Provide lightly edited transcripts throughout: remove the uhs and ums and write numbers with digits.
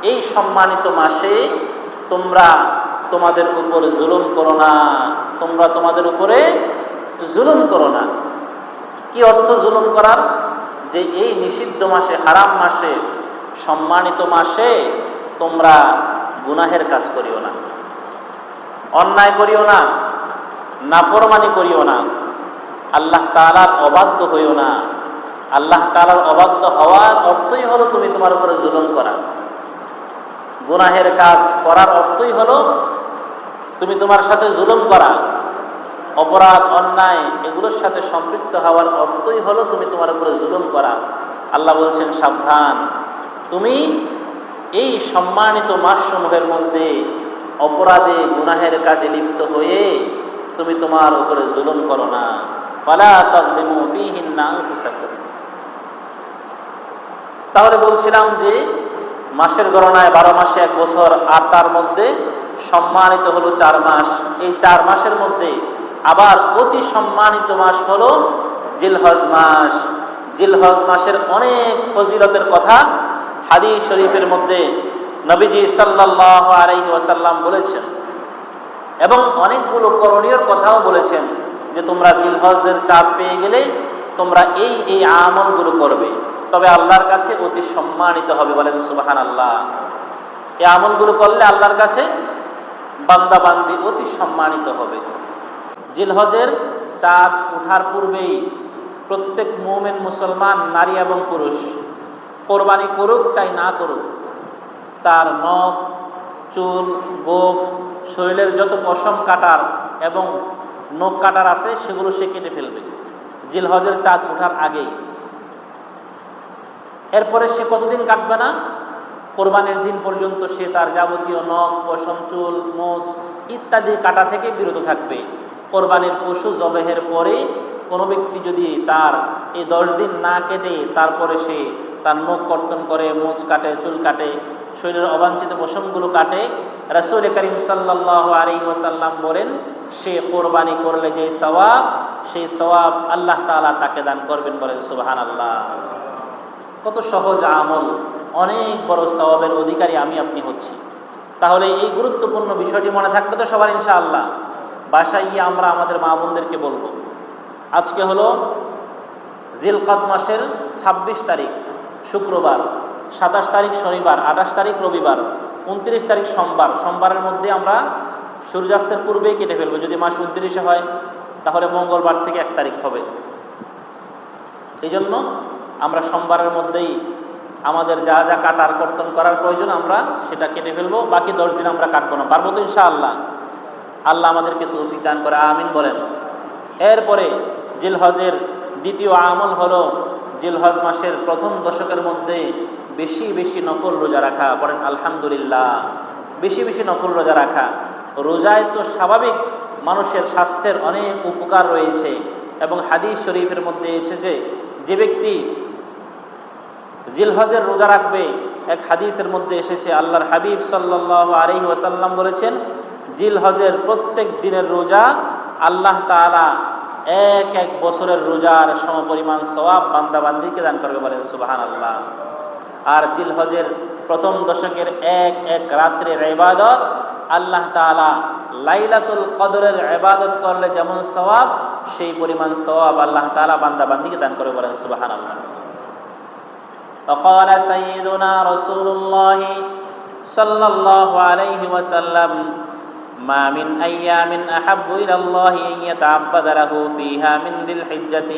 এই সম্মানিত মাসে তোমরা তোমাদের উপর জুলুম করো না, তোমরা তোমাদের উপরে জুলুম করো না। কি অর্থ জুলুম করার? যে এই নিষিদ্ধ মাসে, হারাম মাসে, সম্মানিত মাসে তোমরা গুনাহের কাজ করিও না, অন্যায় করিও না, নাফরমানি করিও না, আল্লাহ তাআলার অবাধ্য হইও না। আল্লাহ তাআলার অবাধ্য হওয়ার অর্থই হলো তুমি তোমার উপরে জুলুম করা। গুনাহের কাজ করার অর্থই হলো তুমি তোমার সাথে জুলুম করা। অপরাধ, অন্যায় এগুলোর সাথে সম্পৃক্ত হওয়ার অর্থই হলো তুমি তোমার উপরে জুলুম করা। আল্লাহ বলছেন, সাবধান, তুমি এই সম্মানিত মাসসমূহের মধ্যে অপরাধে, গুনাহের কাজে লিপ্ত হয়ে তুমি তোমার উপরে জুলুম করো না। ফালা তাযলিমু ফীহিন্না আনফুসাকুম। তাহলে বলছিলাম যে মাসের গণনায় 12 মাসে 1 বছর, আর তার মধ্যে সম্মানিত হলো 4 মাস। এই 4 মাসের মধ্যে আবার অতি সম্মানিত মাস হলো জিলহজ মাস। জিলহজ মাসের অনেক ফজিলতের কথা হাদিস শরীফের মধ্যে নবীজি সাল্লাল্লাহু আলাইহি ওয়াসাল্লাম বলেছেন, এবং অনেকগুলো করণীয় কথাও বলেছেন যে তোমরা জিলহজের চাঁদ পেয়ে গেলে তোমরা এই এই আমলগুলো করবে, তবে আল্লাহর কাছে অতি সম্মানিত হবে। বলেন সুবহানাল্লাহ। এই আমলগুলো করলে আল্লাহর কাছে বান্দা বান্দি অতি সম্মানিত হবে। জিলহজের চাঁদ ওঠার পূর্বেই প্রত্যেক মুমিন মুসলমান, নারী এবং পুরুষ, কোরবানি করুক চাই না করুক, তার নখ, চুল, গোঁফ, শরীরের যত পশম কাটার এবং নখ কাটার আছে সেগুলো সে কেটে ফেলবে জিলহজের চাঁদ ওঠার আগেই। এরপরে সে কতদিন কাটবে না? কোরবানির দিন পর্যন্ত সে তার যাবতীয় নখ, পশম, চুল, মোচ ইত্যাদি কাটা থেকে বিরত থাকবে। কোরবানির পশু জবেহের পরে কোনো ব্যক্তি যদি তার এই 10 দিন না কেটে তারপরে সে তার নখ কর্তন করে, মোচ কাটে, চুল কাটে, শরীরের অবাঞ্ছিত পশমগুলো কাটে, রাসূল করিম সাল্লাল্লাহু আলাইহি ওয়াসাল্লাম বলেন, সে কোরবানি করলে যে সওয়াব, সেই সওয়াব আল্লাহ তাআলা তাকে দান করবেন। বলেন সুবহানাল্লাহ। কত সহজ আমল, অনেক বড় সওয়াবের অধিকারী আমি আপনি হচ্ছি। তাহলে এই গুরুত্বপূর্ণ বিষয়টি মনে থাকবে তো সবার ইনশাআল্লাহ। বাসায় গিয়ে আমরা আমাদের মা বোনদেরকে বলবো। আজকে হলো জিলকদ মাসের 26 তারিখ শুক্রবার, 27 তারিখ শনিবার, 28 তারিখ রবিবার, 29 তারিখ সোমবার। সোমবারের মধ্যে আমরা সূর্যাস্তের পূর্বেই কেটে ফেলবো। যদি মাস 29-এ হয় তাহলে মঙ্গলবার থেকে 1 তারিখ হবে। এই জন্য আমরা সোমবারের মধ্যেই আমাদের যা যা কাটার কর্তন করার প্রয়োজন আমরা সেটা কেটে ফেলবো। বাকি 10 দিন আমরা কাটবো না। পারবো তো ইনশাআল্লাহ? আল্লাহ আমাদেরকে তৌফিক দান করে, আমিন বলেন। এরপরে জিলহজের দ্বিতীয় আমল হলো জিলহজ মাসের প্রথম দশকের মধ্যে বেশি বেশি নফল রোজা রাখা। পড়েন আলহামদুলিল্লাহ। বেশি বেশি নফল রোজা রাখা। রোজায় তো স্বাভাবিক মানুষের স্বাস্থ্যের অনেক উপকার রয়েছে, এবং হাদিস শরীফের মধ্যে এসেছে যে ব্যক্তি জিলহজের রোজা রাখবে, এক হাদিসের মধ্যে এসেছে আল্লাহর হাবিব সাল্লাল্লাহু আলাইহি ওয়াসাল্লাম বলেছেন, জিলহজের প্রত্যেক দিনের রোজা আল্লাহ তাআলা এক এক বছরের রোজার সমপরিমাণ সওয়াব বান্দা বান্দিকে দান করবে। বলেন সুবহানাল্লাহ। আর জিলহজের প্রথম দশকের এক এক রাত্রের ইবাদত আল্লাহ তাআলা লাইলাতুল কদরের ইবাদত করলে যেমন সওয়াব, সেই পরিমাণ সওয়াব আল্লাহ তাআলা বান্দা বান্দিকে দান করবে। বলেন সুবহানাল্লাহ। وقال سيدنا رسول الله صلى الله عليه وسلم ما من أيام أحب إلى الله أن يتعبد له فيها من ذي الحجة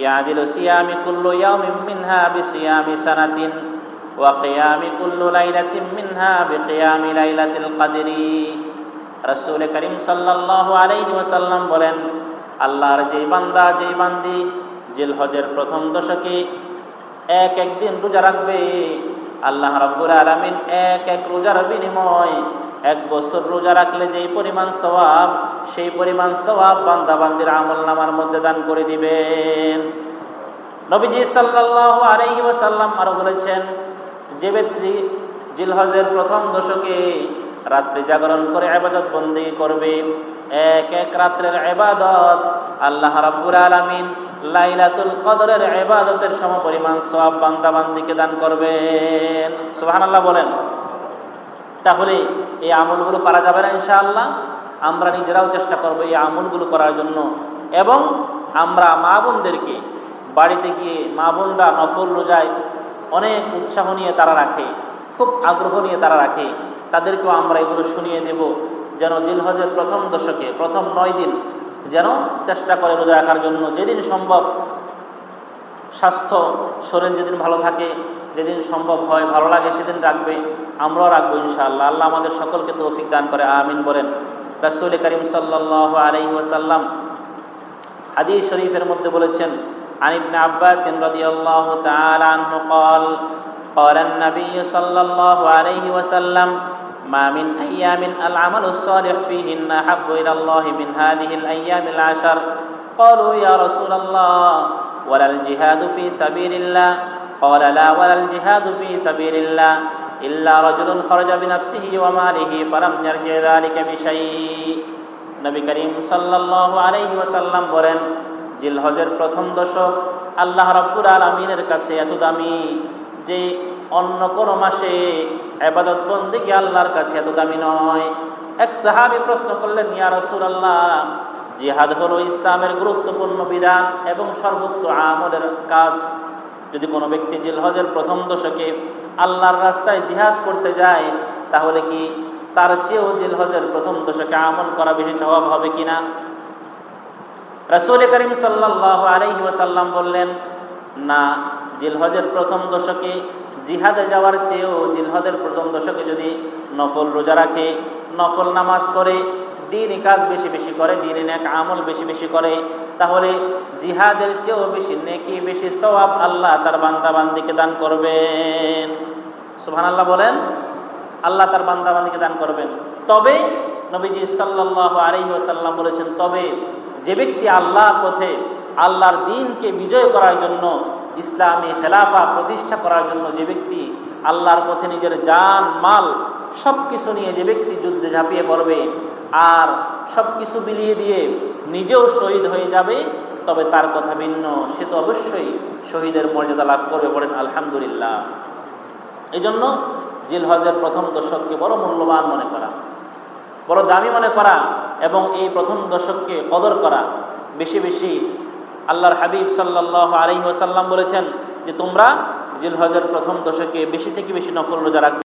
يعدل صيام كل يوم منها بصيام سنة وقيام كل ليلة منها بقيام ليلة القدر। রাসূল করিম সাল্লাল্লাহু আলাইহি ওয়াসাল্লাম বলেন, আল্লাহর যেই বান্দা, যেই বান্দি জিলহজের প্রথম দশকে এক এক দিন রোজা রাখবে, আল্লাহ রাব্বুল আলামিন এক এক রোজার বিনিময় 1 বছর রোজা রাখলে যেই পরিমাণ সওয়াব, সেই পরিমাণ সওয়াব বান্দা বান্দির আমলনামার মধ্যে দান করে দিবেন। নবীজি সাল্লাল্লাহু আলাইহি ওয়াসাল্লাম আরো বলেছেন, যে ব্যক্তি জিলহজের প্রথম দশকে রাত্রি জাগরণ করে ইবাদত বন্দেগী করবে, এক এক রাত্রের ইবাদত আল্লাহ রাব্বুল আলামিন লাইলাতুল কদরের ইবাদতের সমপরিমাণ সওয়াব বান্দা বান্দিকে দান করবেন। সুবহানাল্লাহ বলেন। তাহলে এই আমলগুলো পারা যাবে না ইনশাআল্লাহ। আমরা নিজেরাও চেষ্টা করব এই আমলগুলো করার জন্য, এবং আমরা মা বোনদেরকে বাড়িতে গিয়ে, মা বোনরা নফল রোজায় অনেক উৎসাহ নিয়ে তারা রাখে, খুব আগ্রহ নিয়ে তারা রাখে, তাদেরকেও আমরা এগুলো শুনিয়ে দেব, যেন জিলহজের প্রথম দশকে প্রথম 9 দিন যেন চেষ্টা করে রোজা রাখার জন্য। যেদিন সম্ভব, স্বাস্থ্য শরীর যেদিন ভালো থাকে, যেদিন সম্ভব হয়, ভালো লাগে, সেদিন রাখবে, আমরাও রাখবো ইনশাআল্লাহ। আল্লাহ আমাদের সকলকে তৌফিক দান করে, আমিন বলেন। রাসূল করিম সাল্লাল্লাহু আলাইহি ওয়াসাল্লাম হাদিস শরীফের মধ্যে বলেছেন, আন ইবনে আব্বাস রাদিয়াল্লাহু তাআলা আনহু قال قال النبي صلى الله عليه وسلم ما من أيام العمل الصالح فيهن أحب إلى الله من هذه الأيام العشر قالوا يا رسول الله ولا الجهاد في سبيل الله قال لا ولا الجهاد في سبيل الله إلا رجل خرج بنفسه وماله فلم يرجع ذلك بشيء। নবী করিম সাল্লাল্লাহু আলাইহি ওয়াসাল্লাম বলেন, জিলহজের প্রথম দশক আল্লাহ রাব্বুল আলামিনের কাছে এত দামি যে অন্য কোন মাসে ইবাদত বন্দেগী আল্লাহর কাছে এত দামি নয়। এক সাহাবী প্রশ্ন করলেন, ইয়া রাসূলুল্লাহ, জিহাদ হলো ইসলামের গুরুত্বপূর্ণ বিধান এবং সর্বোচ্চ আমলের কাজ। যদি কোনো ব্যক্তি জিলহজের প্রথম দশকে আল্লাহর রাস্তায় জিহাদ করতে যায়, তাহলে কি তার চেয়েও জিলহজের প্রথম দশকে আমল করা বেশি সওয়াব হবে কিনা? রাসূল করিম সাল্লাল্লাহু আলাইহি ওয়াসাল্লাম বললেন, না, জিলহজের প্রথম দশকে জিহাদে যাওয়ার চেয়েও জিলহজের প্রথম দশকে যদি নফল রোজা রাখে, নফল নামাজ পড়ে, দ্বীনি কাজ বেশি বেশি করে, দ্বীনি নেক আমল বেশি বেশি করে, তাহলে জিহাদের চেয়েও বেশি নেকি, বেশি সওয়াব আল্লাহ তার বান্দা বান্দিকে দান করবেন। সুবহানাল্লাহ বলেন। আল্লাহ তার বান্দা বান্দিকে দান করবেন। তবে নবীজি সাল্লাল্লাহু আলাইহি ওয়াসাল্লাম বলেছেন, তবে যে ব্যক্তি আল্লাহর পথে আল্লাহর দ্বীনকে বিজয় করার জন্য, ইসলামী খেলাফা প্রতিষ্ঠা করার জন্য যে ব্যক্তি আল্লাহর পথে নিজের জান মাল সব কিছু নিয়ে যে ব্যক্তি যুদ্ধে ঝাঁপিয়ে পড়বে আর সব কিছু বিলিয়ে দিয়ে নিজেও শহীদ হয়ে যাবে, তবে তার কথা ভিন্ন, সে তো অবশ্যই শহীদের মর্যাদা লাভ করবে। বলেন আলহামদুলিল্লাহ। এই জন্য জিলহজের প্রথম দশককে বড় মূল্যবান মনে করা, বড় দামি মনে করা, এবং এই প্রথম দশককে কদর করা বেশি বেশি। আল্লাহর হাবিব সাল্লাল্লাহু আলাইহি ওয়াসাল্লাম বলেছেন যে তোমরা জিলহজের প্রথম দশকে বেশি থেকে বেশি নফল রোজা রাখবে।